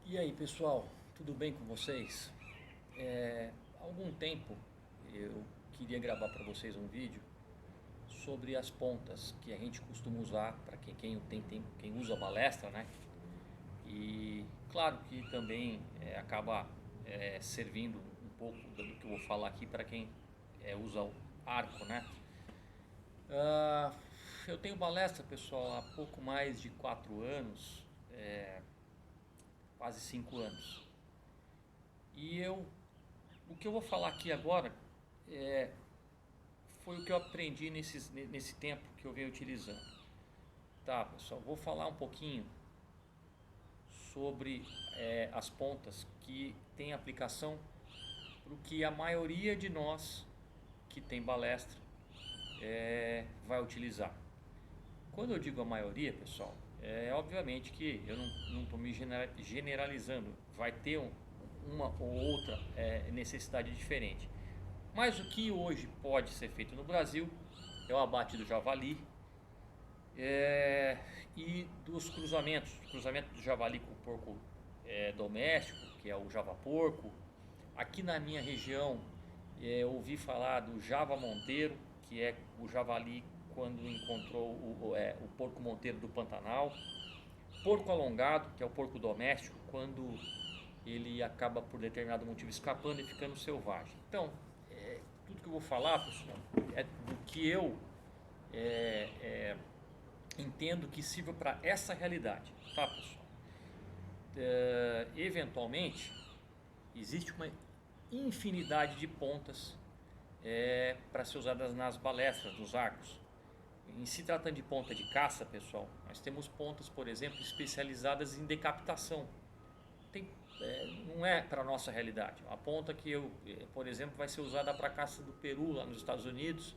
E aí pessoal, tudo bem com vocês? Há algum tempo eu queria gravar para vocês um vídeo sobre as pontas que a gente costuma usar para quem usa balestra, né? E claro que também acaba servindo um pouco do que eu vou falar aqui para quem usa o arco, né? Ah, eu tenho balestra, pessoal, há pouco mais de 4 anos, quase 5 anos. E o que eu vou falar aqui agora é, foi o que eu aprendi nesse tempo que eu venho utilizando. Tá, pessoal, vou falar um pouquinho sobre as pontas que tem aplicação para o que a maioria de nós que tem balestra vai utilizar. Quando eu digo a maioria, pessoal, obviamente que eu não estou me generalizando, vai ter uma ou outra necessidade diferente. Mas o que hoje pode ser feito no Brasil é o abate do javali e dos cruzamentos. Cruzamento do javali com o porco doméstico, que é o javaporco. Aqui na minha região eu ouvi falar do java monteiro, que é o javali quando encontrou o porco monteiro do Pantanal. Porco alongado, que é o porco doméstico, quando ele acaba por determinado motivo escapando e ficando selvagem. Então, tudo que eu vou falar, pessoal, é do que eu entendo que sirva para essa realidade, tá, pessoal? Eventualmente, existe uma infinidade de pontas para ser usadas nas balestras, nos arcos. Em se tratando de ponta de caça, pessoal, nós temos pontas, por exemplo, especializadas em decapitação. Não é para a nossa realidade. A ponta que por exemplo, vai ser usada para a caça do peru lá nos Estados Unidos.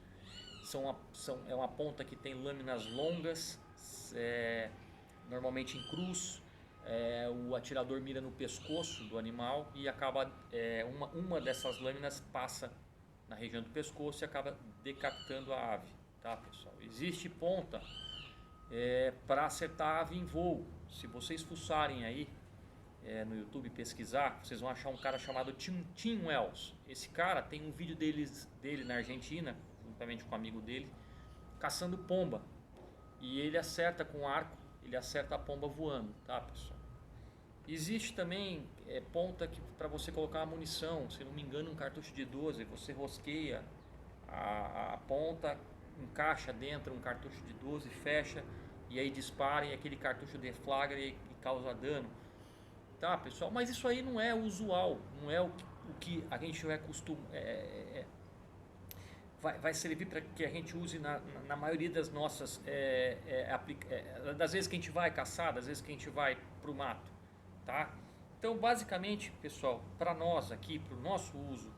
É uma ponta que tem lâminas longas, normalmente em cruz. O atirador mira no pescoço do animal e acaba uma dessas lâminas passa na região do pescoço e acaba decapitando a ave, tá, pessoal? Existe ponta para acertar a ave em voo. Se vocês fuçarem aí no YouTube pesquisar, vocês vão achar um cara chamado Tim Wells. Esse cara tem um vídeo dele na Argentina, juntamente com um amigo dele, caçando pomba. E ele acerta com arco, ele acerta a pomba voando, tá, pessoal? Existe também ponta que para você colocar a munição, se não me engano um cartucho de 12, você rosqueia a ponta, encaixa dentro um cartucho de 12, fecha e aí dispara e aquele cartucho deflagra e causa dano. Tá, pessoal? Mas isso aí não é usual, não é o que a gente vai vai servir para que a gente use na maioria das nossas das vezes que a gente vai caçar, das vezes que a gente vai para o mato, tá? Então, basicamente, pessoal, para nós aqui, para o nosso uso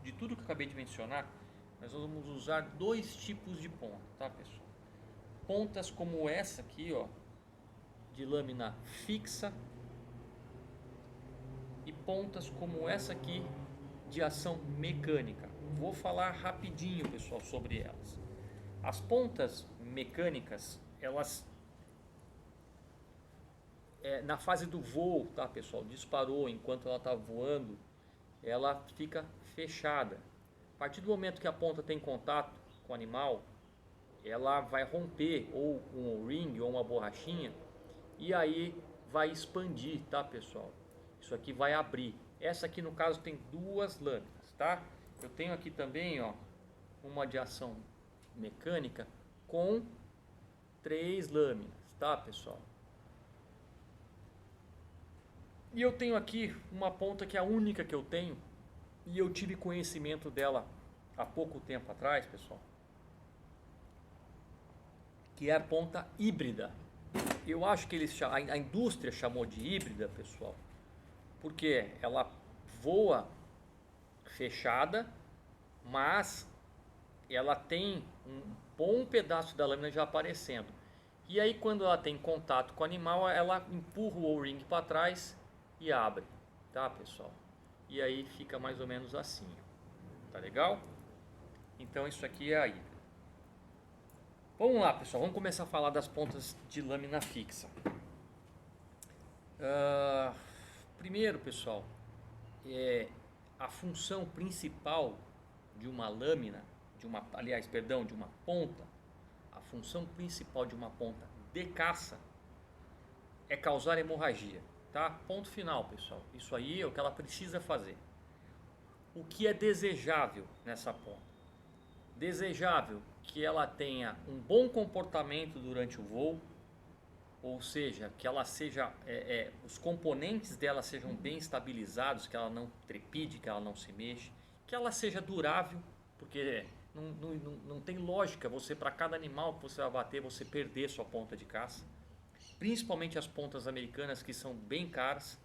de tudo que eu acabei de mencionar, nós vamos usar dois tipos de ponta, tá, pessoal? Pontas como essa aqui, ó, de lâmina fixa, e pontas como essa aqui de ação mecânica. Vou falar rapidinho, pessoal, sobre elas. As pontas mecânicas, elas na fase do voo, tá, pessoal? Disparou enquanto ela está voando, ela fica fechada. A partir do momento que a ponta tem contato com o animal, ela vai romper ou com um ring ou uma borrachinha e aí vai expandir, tá, pessoal? Isso aqui vai abrir. Essa aqui no caso tem duas lâminas, tá? Eu tenho aqui também, ó, uma de ação mecânica com 3 lâminas, tá, pessoal? E eu tenho aqui uma ponta que é a única que eu tenho e eu tive conhecimento dela há pouco tempo atrás, pessoal, que é a ponta híbrida. Eu acho que a indústria chamou de híbrida, pessoal, porque ela voa fechada, mas ela tem um bom pedaço da lâmina já aparecendo. E aí quando ela tem contato com o animal, ela empurra o O-ring para trás e abre, tá, pessoal? E aí fica mais ou menos assim, tá legal? Então isso aqui é a híbrida. Vamos lá, pessoal, vamos começar a falar das pontas de lâmina fixa. Primeiro, pessoal, a função principal de uma lâmina, de uma ponta, a função principal de uma ponta de caça é causar hemorragia, tá? Ponto final, pessoal. Isso aí é o que ela precisa fazer. O que é desejável nessa ponta? Desejável que ela tenha um bom comportamento durante o voo, ou seja, que ela seja, os componentes dela sejam bem estabilizados, que ela não trepide, que ela não se mexa, que ela seja durável, porque não tem lógica você, para cada animal que você vai bater, você perder sua ponta de caça, principalmente as pontas americanas, que são bem caras,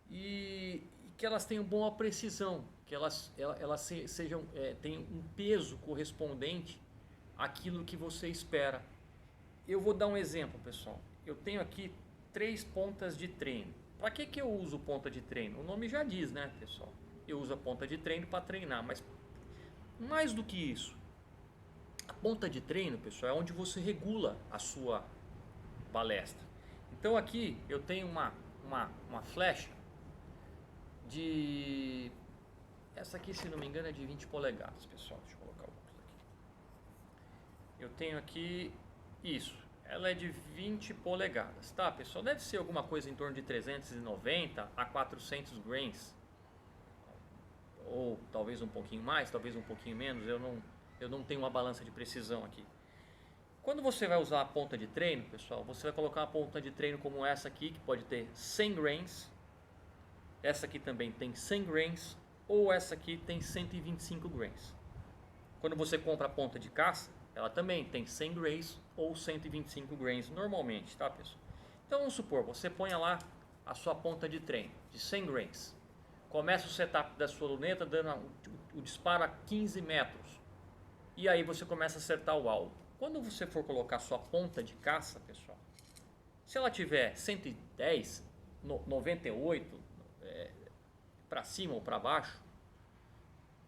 e que elas tenham boa precisão, que elas sejam, tenham um peso correspondente àquilo que você espera. Eu vou dar um exemplo, pessoal. Eu tenho aqui 3 pontas de treino. Para que eu uso ponta de treino? O nome já diz, né, pessoal? Eu uso a ponta de treino para treinar, mas mais do que isso, a ponta de treino, pessoal, é onde você regula a sua balestra. Então aqui eu tenho uma flecha de... Essa aqui, se não me engano, é de 20 polegadas, pessoal. Deixa eu colocar o óculos aqui. Eu tenho aqui isso. Ela é de 20 polegadas, tá, pessoal? Deve ser alguma coisa em torno de 390 a 400 grains. Ou talvez um pouquinho mais, talvez um pouquinho menos. Eu não tenho uma balança de precisão aqui. Quando você vai usar a ponta de treino, pessoal, você vai colocar uma ponta de treino como essa aqui, que pode ter 100 grains. Essa aqui também tem 100 grains. Ou essa aqui tem 125 grains. Quando você compra a ponta de caça, ela também tem 100 grains ou 125 grains normalmente, tá, pessoal? Então vamos supor, você ponha lá a sua ponta de treino de 100 grains. Começa o setup da sua luneta dando o disparo a 15 metros. E aí você começa a acertar o alvo. Quando você for colocar sua ponta de caça, pessoal, se ela tiver 110, 98 para cima ou para baixo,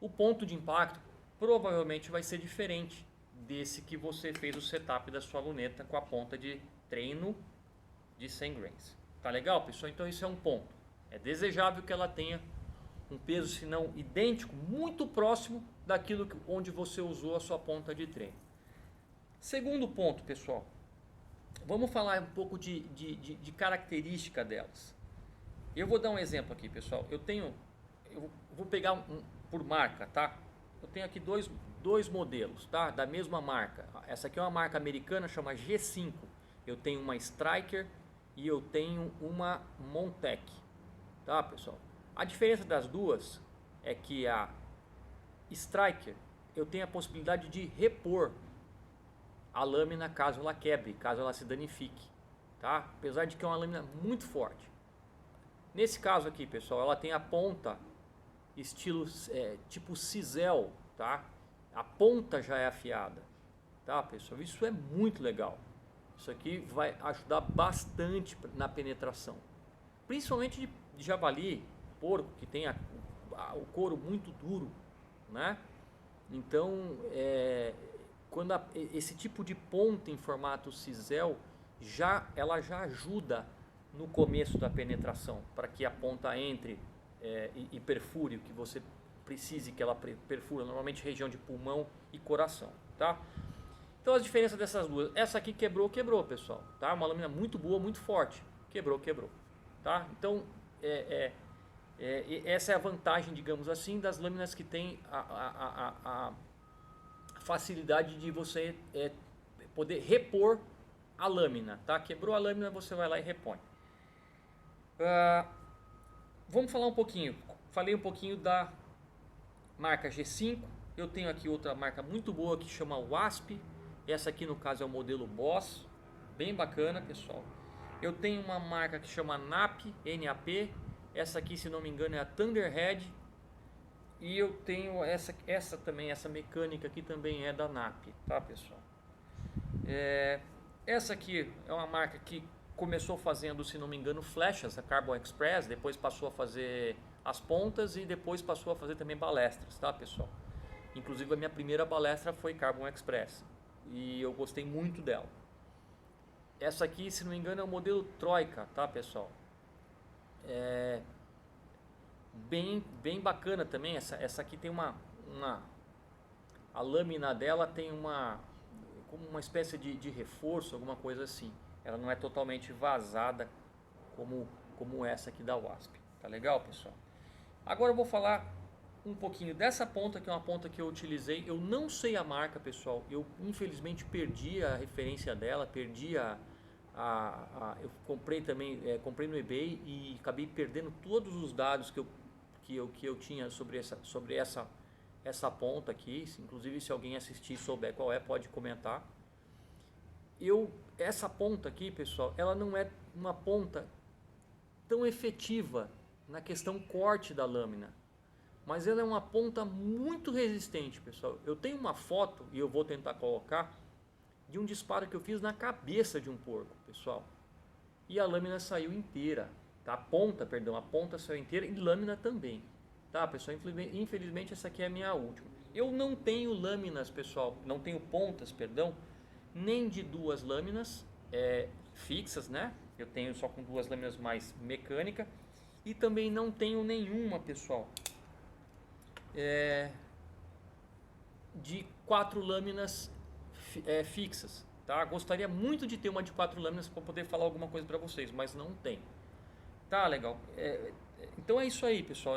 o ponto de impacto provavelmente vai ser diferente desse que você fez o setup da sua luneta com a ponta de treino de 100 grains. Tá legal, pessoal? Então isso é um ponto. É desejável que ela tenha um peso, se não idêntico, muito próximo daquilo onde você usou a sua ponta de treino. Segundo ponto, pessoal, vamos falar um pouco de característica delas. Eu vou dar um exemplo aqui, pessoal. Eu vou pegar por marca, tá? Eu tenho aqui dois modelos, tá? Da mesma marca. Essa aqui é uma marca americana, chama G5. Eu tenho uma Striker e eu tenho uma Montec, tá, pessoal? A diferença das duas é que a Striker eu tenho a possibilidade de repor a lâmina caso ela quebre, caso ela se danifique, tá? Apesar de que é uma lâmina muito forte. Nesse caso aqui, pessoal, ela tem a ponta estilo tipo cisel, tá? A ponta já é afiada, tá, pessoal? Isso é muito legal. Isso aqui vai ajudar bastante na penetração, principalmente de javali, porco, que tem o couro muito duro, né? Então, quando esse tipo de ponta em formato cisel, ela já ajuda no começo da penetração, para que a ponta entre e perfure o que você precise que ela perfura, normalmente região de pulmão e coração, tá? Então as diferenças dessas duas, essa aqui quebrou, pessoal, tá? Uma lâmina muito boa, muito forte, quebrou, tá? Então essa é a vantagem, digamos assim, das lâminas que tem a facilidade de você poder repor a lâmina, tá? Quebrou a lâmina, você vai lá e repõe. Vamos falar um pouquinho. Falei um pouquinho da marca G5. Eu tenho aqui outra marca muito boa que chama Wasp. Essa aqui no caso é o modelo Boss, bem bacana, pessoal. Eu tenho uma marca que chama NAP, NAP. Essa aqui, se não me engano, é a Thunderhead. E eu tenho essa também, essa mecânica aqui também é da NAP, tá, pessoal? Essa aqui é uma marca que começou fazendo, se não me engano, flechas, a Carbon Express, depois passou a fazer as pontas e depois passou a fazer também balestras, tá, pessoal? Inclusive a minha primeira balestra foi Carbon Express e eu gostei muito dela. Essa aqui, se não me engano, é o modelo Troika, tá, pessoal? É bem bacana também. Essa aqui tem a lâmina dela tem como uma espécie de reforço, alguma coisa assim. Ela não é totalmente vazada como essa aqui da Wasp. Tá legal, pessoal? Agora eu vou falar um pouquinho dessa ponta, que é uma ponta que eu utilizei. Eu não sei a marca, pessoal. Eu infelizmente perdi a referência dela, perdi eu comprei também, comprei no eBay e acabei perdendo todos os dados que eu tinha sobre essa ponta aqui. Inclusive, se alguém assistir e souber qual é, pode comentar. Essa ponta aqui, pessoal, ela não é uma ponta tão efetiva na questão corte da lâmina, mas ela é uma ponta muito resistente, pessoal. Eu tenho uma foto, e eu vou tentar colocar, de um disparo que eu fiz na cabeça de um porco, pessoal, e a lâmina saiu inteira, tá? A ponta saiu inteira, e lâmina também, tá, pessoal? Infelizmente essa aqui é a minha última. Eu não tenho lâminas, pessoal, não tenho pontas, perdão, nem de duas lâminas fixas, né? Eu tenho só com duas lâminas mais mecânica, e também não tenho nenhuma, pessoal, de 4 lâminas fixas, tá? Gostaria muito de ter uma de 4 lâminas para poder falar alguma coisa para vocês, mas não tem. Tá legal. Então é isso aí, pessoal.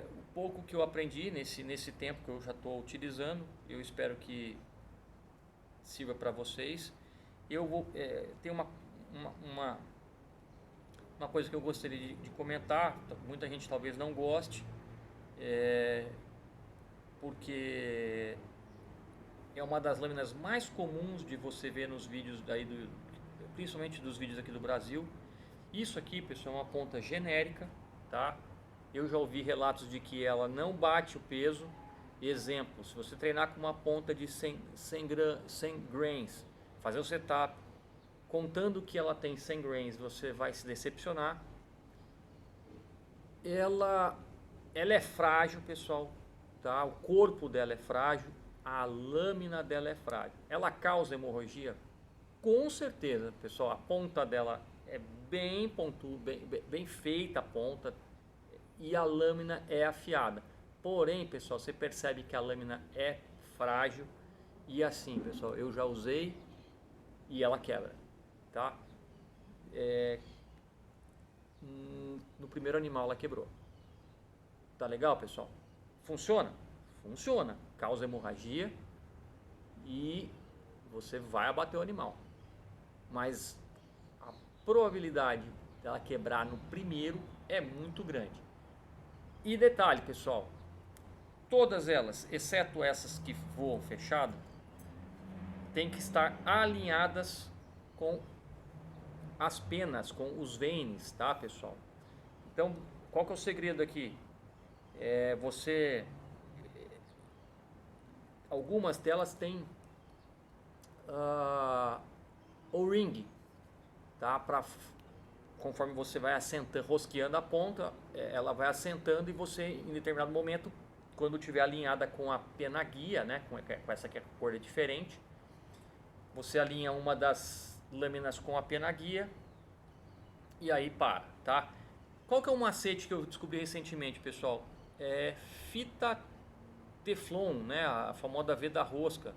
O pouco que eu aprendi nesse tempo que eu já estou utilizando. Eu espero que sirva para vocês. Eu vou ter uma coisa que eu gostaria de comentar. Muita gente talvez não goste, porque é uma das lâminas mais comuns de você ver nos vídeos principalmente dos vídeos aqui do Brasil. Isso aqui, pessoal, é uma ponta genérica, tá? Eu já ouvi relatos de que ela não bate o peso. Exemplo, se você treinar com uma ponta de 100 grains, fazer o setup, contando que ela tem 100 grains, você vai se decepcionar. Ela é frágil, pessoal, tá? O corpo dela é frágil, a lâmina dela é frágil. Ela causa hemorragia? Com certeza, pessoal. A ponta dela é bem pontuda, bem feita a ponta, e a lâmina é afiada. Porém, pessoal, você percebe que a lâmina é frágil, e assim, pessoal, eu já usei e ela quebra, tá? No primeiro animal ela quebrou. Tá legal, pessoal? Funciona? Funciona. Causa hemorragia e você vai abater o animal. Mas a probabilidade dela quebrar no primeiro é muito grande. E detalhe, pessoal, todas elas, exceto essas que voam fechado, tem que estar alinhadas com as penas, com os veins, tá, pessoal? Então, qual que é o segredo aqui? Algumas delas têm O-ring, tá? Conforme você vai assentando, rosqueando a ponta, ela vai assentando, e você, em determinado momento, quando estiver alinhada com a pena guia, né, com essa aqui, a cor é diferente, você alinha uma das lâminas com a pena guia e aí para, tá? Qual que é um macete que eu descobri recentemente, pessoal? Fita Teflon, né, a famosa veda rosca.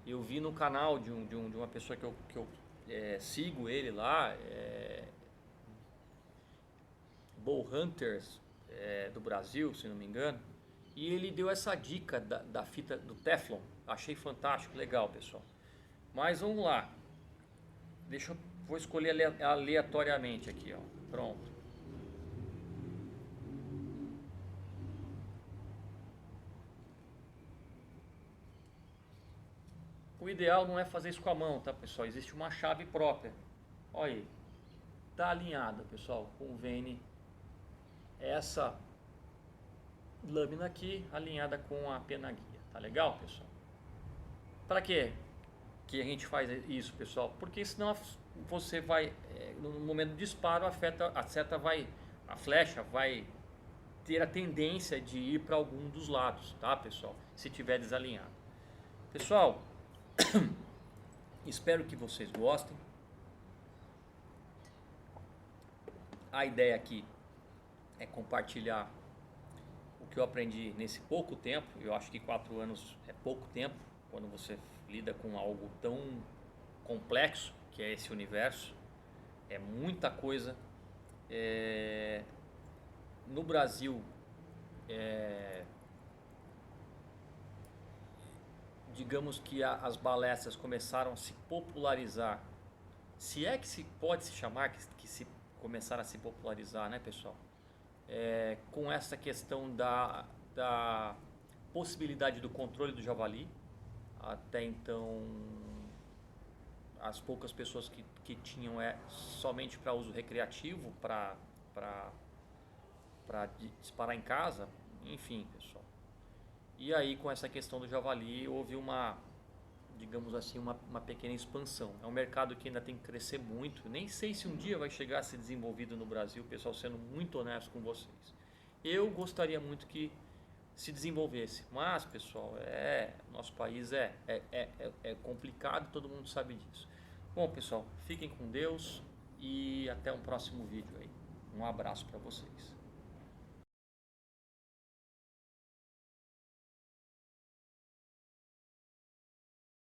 Eu vi no canal de uma pessoa que eu sigo ele lá, Bow Hunters do Brasil, se não me engano, e ele deu essa dica da fita do Teflon. Achei fantástico, legal, pessoal. Mas vamos lá, vou escolher aleatoriamente aqui, ó. Pronto. O ideal não é fazer isso com a mão, tá, pessoal? Existe uma chave própria. Olha aí, tá alinhada, pessoal, com o vene. Essa lâmina aqui alinhada com a pena guia, tá legal, pessoal? Para quê que a gente faz isso, pessoal? Porque senão você vai, no momento do disparo, a flecha vai ter a tendência de ir para algum dos lados, tá, pessoal? Se tiver desalinhado. Pessoal, Espero que vocês gostem. A ideia aqui é compartilhar o que eu aprendi nesse pouco tempo. Eu acho que 4 anos é pouco tempo quando você lida com algo tão complexo que é esse universo. É muita coisa. No Brasil, digamos que as palestras começaram a se popularizar. Se é que se pode se chamar que se começaram a se popularizar, né, pessoal? Com essa questão da possibilidade do controle do javali. Até então, as poucas pessoas que tinham somente para uso recreativo, para disparar em casa, enfim, pessoal. E aí, com essa questão do javali, houve digamos assim, uma pequena expansão. É um mercado que ainda tem que crescer muito. Nem sei se um dia vai chegar a ser desenvolvido no Brasil, pessoal, sendo muito honesto com vocês. Eu gostaria muito que se desenvolvesse, mas, pessoal, nosso país é complicado, todo mundo sabe disso. Bom, pessoal, fiquem com Deus e até um próximo vídeo aí. Um abraço para vocês.